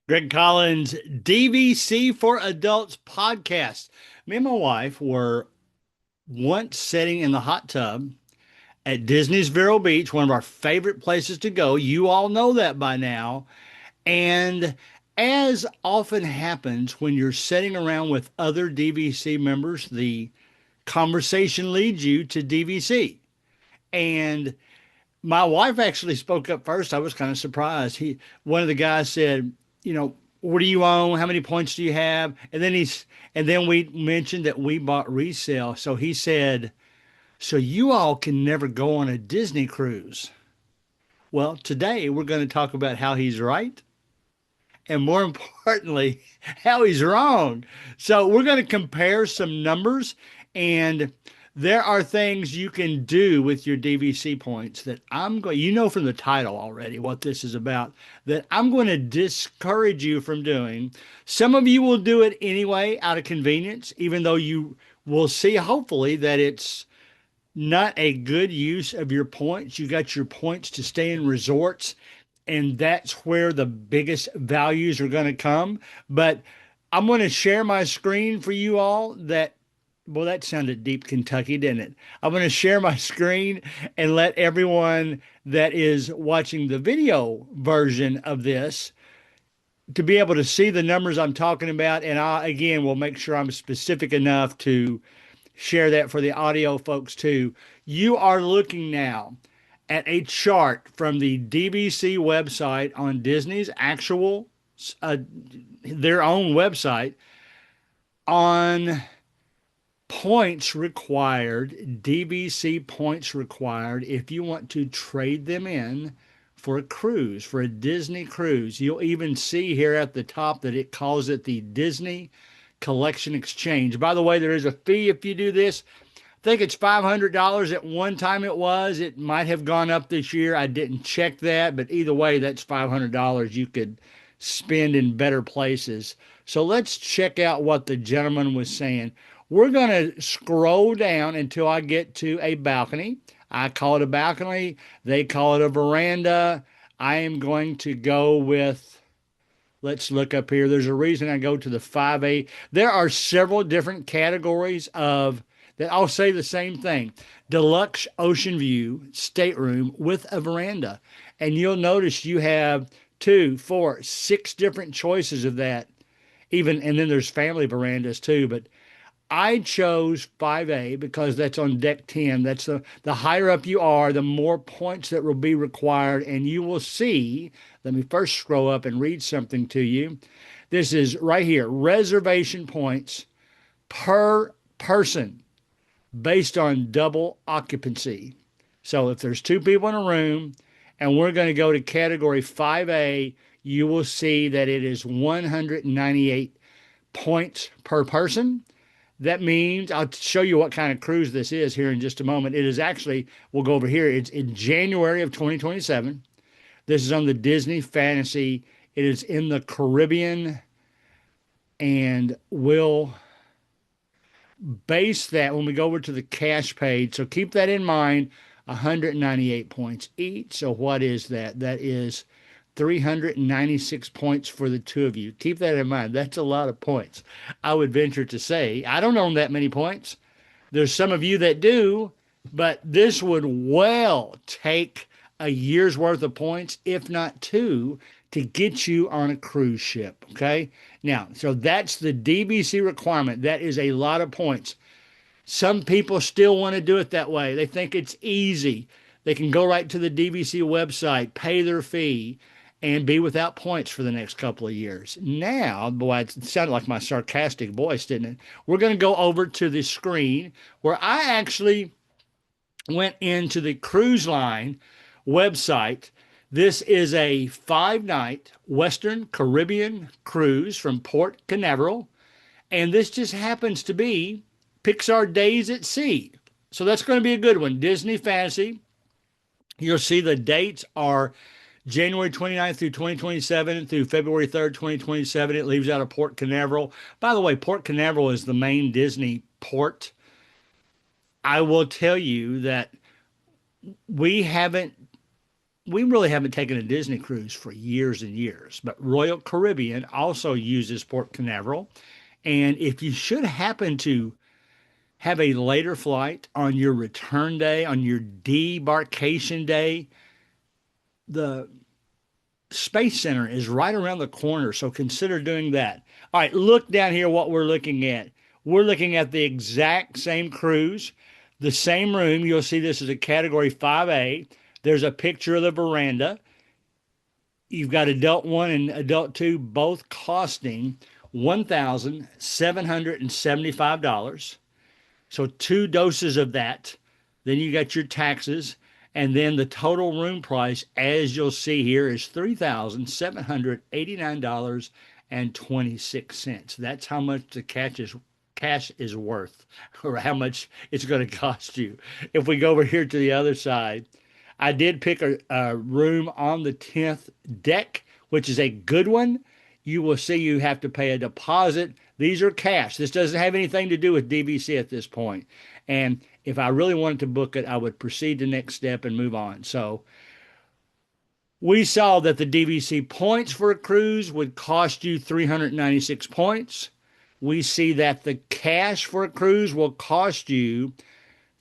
Greg Collins, DVC for Adults podcast. Me and my wife were once sitting in the hot tub at Disney's Vero Beach, one of our favorite places to go. You all know that by now. And as often happens when you're sitting around with other DVC members, the conversation leads you to DVC. And my wife actually spoke up first. I was kind of surprised. One of the guys said, what do you own? How many points do you have? And then we mentioned that we bought resale. So he said, so you all can never go on a Disney cruise. Well, today we're going to talk about how he's right and more importantly, how he's wrong. So we're going to compare some numbers, and there are things you can do with your DVC points that you know from the title already what this is about, that I'm going to discourage you from doing. Some of you will do it anyway out of convenience, even though you will see hopefully that it's not a good use of your points. You got your points to stay in resorts, and that's where the biggest values are going to come. But I'm going to share my screen for you all. Well, that sounded deep Kentucky, didn't it? I'm going to share my screen and let everyone that is watching the video version of this to be able to see the numbers I'm talking about. And I, again, will make sure I'm specific enough to share that for the audio folks too. You are looking now at a chart from the DVC website on Disney's actual, uh, their own website on points required, DVC points required if you want to trade them in for a cruise, for a Disney cruise. You'll even see here at the top that it calls it the Disney Collection Exchange. By the way, there is a fee if you do this. I think it's $500 at one time it was. It might have gone up this year. I didn't check that, but either way, that's $500 you could spend in better places. So let's check out what the gentleman was saying. We're going to scroll down until I get to a balcony. I call it a balcony. They call it a veranda. I am going to go with, let's look up here. There's a reason I go to the 5A. There are several different categories of that. I'll say the same thing. Deluxe ocean view stateroom with a veranda. And you'll notice you have 2, 4, 6 different choices of that. Even, and then there's family verandas too. But I chose 5A because that's on deck 10. That's the higher up you are, the more points that will be required. And you will see, let me first scroll up and read something to you. This is right here, reservation points per person based on double occupancy. So if there's 2 people in a room and we're going to go to category 5A, you will see that it is 198 points per person. That means I'll show you what kind of cruise this is here in just a moment. It is actually, we'll go over here. It's in January of 2027. This is on the Disney Fantasy. It is in the Caribbean, and we'll base that when we go over to the cash page. So keep that in mind. 198 points each. So what is that? That is 396 points for the 2 of you. Keep that in mind. That's a lot of points. I would venture to say, I don't own that many points. There's some of you that do, but this would well take a year's worth of points, if not 2, to get you on a cruise ship. Okay. Now, so that's the DVC requirement. That is a lot of points. Some people still want to do it that way. They think it's easy. They can go right to the DVC website, pay their fee, and be without points for the next couple of years. Now, boy, it sounded like my sarcastic voice, didn't it? We're going to go over to the screen where I actually went into the cruise line website. This is a 5-night Western Caribbean cruise from Port Canaveral, and this just happens to be Pixar Days at Sea. So that's going to be a good one. Disney Fantasy. You'll see the dates are January 29th through 2027 through February 3rd, 2027. It leaves out of Port Canaveral. By the way, Port Canaveral is the main Disney port. I will tell you that we haven't we really haven't taken a Disney cruise for years and years, but Royal Caribbean also uses Port Canaveral. And if you should happen to have a later flight on your return day, on your debarkation day, the Space Center is right around the corner, so consider doing that. All right, look down here what we're looking at. We're looking at the exact same cruise, the same room. You'll see this is a category 5A. There's a picture of the veranda. You've got adult one and adult two both costing $1,775. So two doses of that. Then you got your taxes. And then the total room price, as you'll see here, is $3,789.26. That's how much the cash is worth, or how much it's going to cost you. If we go over here to the other side, I did pick a room on the 10th deck, which is a good one. You will see you have to pay a deposit. These are cash. This doesn't have anything to do with DVC at this point. And if I really wanted to book it, I would proceed to next step and move on. So we saw that the DVC points for a cruise would cost you 396 points. We see that the cash for a cruise will cost you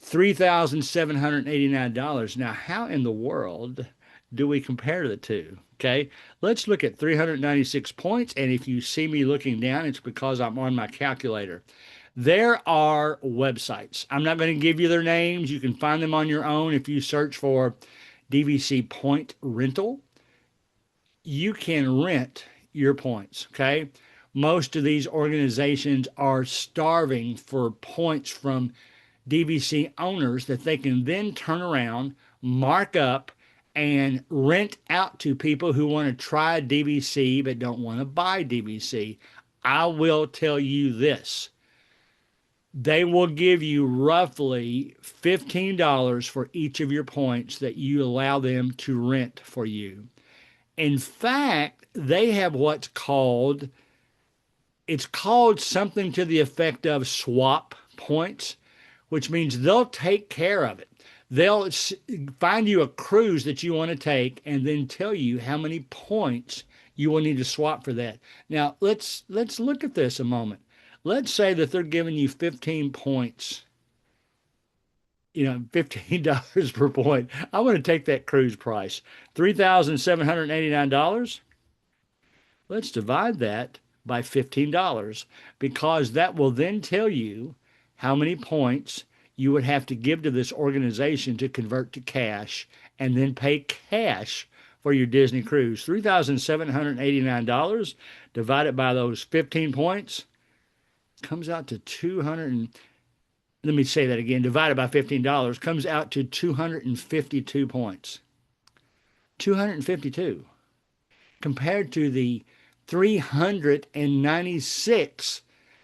$3,789. Now, how in the world do we compare the two? Okay, let's look at 396 points. And if you see me looking down, it's because I'm on my calculator. There are websites. I'm not going to give you their names. You can find them on your own. If you search for DVC Point Rental, you can rent your points, okay? Most of these organizations are starving for points from DVC owners that they can then turn around, mark up, and rent out to people who want to try DVC but don't want to buy DVC. I will tell you this. They will give you roughly $15 for each of your points that you allow them to rent for you. In fact, they have it's called something to the effect of swap points, which means they'll take care of it. They'll find you a cruise that you want to take and then tell you how many points you will need to swap for that. Now, let's look at this a moment. Let's say that they're giving you 15 points, $15 per point. I want to take that cruise price, $3,789. Let's divide that by $15, because that will then tell you how many points you would have to give to this organization to convert to cash and then pay cash for your Disney cruise. $3,789 divided by those 15 points comes out to let me say that again, divided by $15 comes out to 252 points. 252 compared to the 396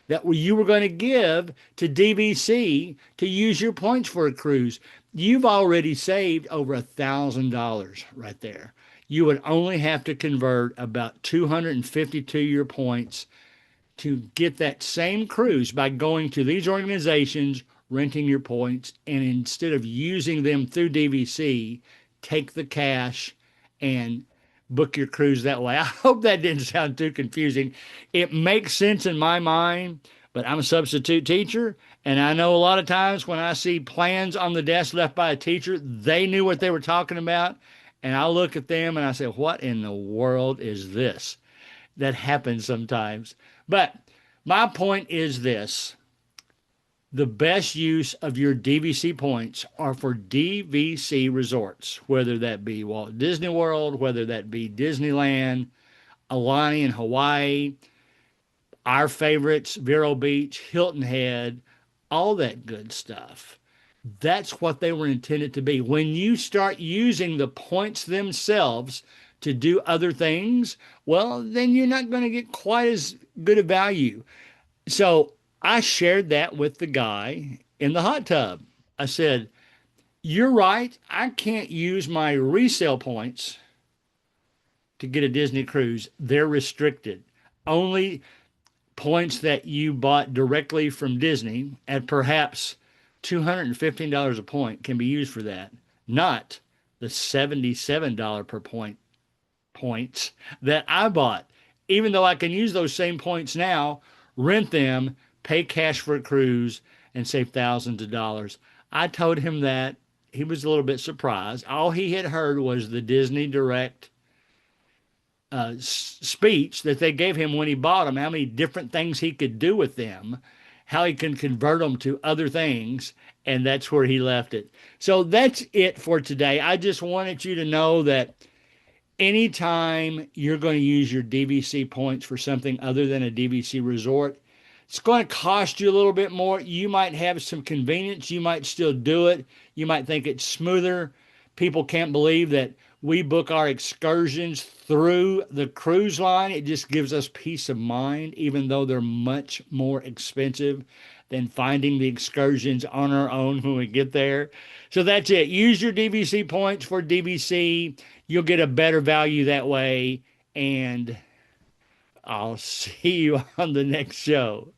that you were going to give to DVC to use your points for a cruise. You've already saved over $1,000 right there. You would only have to convert about 252 your points to get that same cruise by going to these organizations, renting your points, and instead of using them through DVC, take the cash and book your cruise that way. I hope that didn't sound too confusing. It makes sense in my mind, but I'm a substitute teacher, and I know a lot of times when I see plans on the desk left by a teacher, they knew what they were talking about, and I look at them and I say, what in the world is this? That happens sometimes. But my point is this. The best use of your DVC points are for DVC resorts, whether that be Walt Disney World, whether that be Disneyland, Aulani in Hawaii, our favorites, Vero Beach, Hilton Head, all that good stuff. That's what they were intended to be. When you start using the points themselves to do other things, well, then you're not going to get quite as good a value. So I shared that with the guy in the hot tub. I said, you're right. I can't use my resale points to get a Disney cruise. They're restricted. Only points that you bought directly from Disney at perhaps $215 a point can be used for that. Not the $77 per point points that I bought, even though I can use those same points now, rent them, pay cash for a cruise, and save thousands of dollars. I told him that. He was a little bit surprised. All he had heard was the Disney Direct speech that they gave him when he bought them, how many different things he could do with them, how he can convert them to other things, and that's where he left it. So that's it for today. I just wanted you to know that anytime you're going to use your DVC points for something other than a DVC resort, it's going to cost you a little bit more. You might have some convenience. You might still do it. You might think it's smoother. People can't believe that we book our excursions through the cruise line. It just gives us peace of mind, even though they're much more expensive than finding the excursions on our own when we get there. So that's it. Use your DVC points for DVC. You'll get a better value that way. And I'll see you on the next show.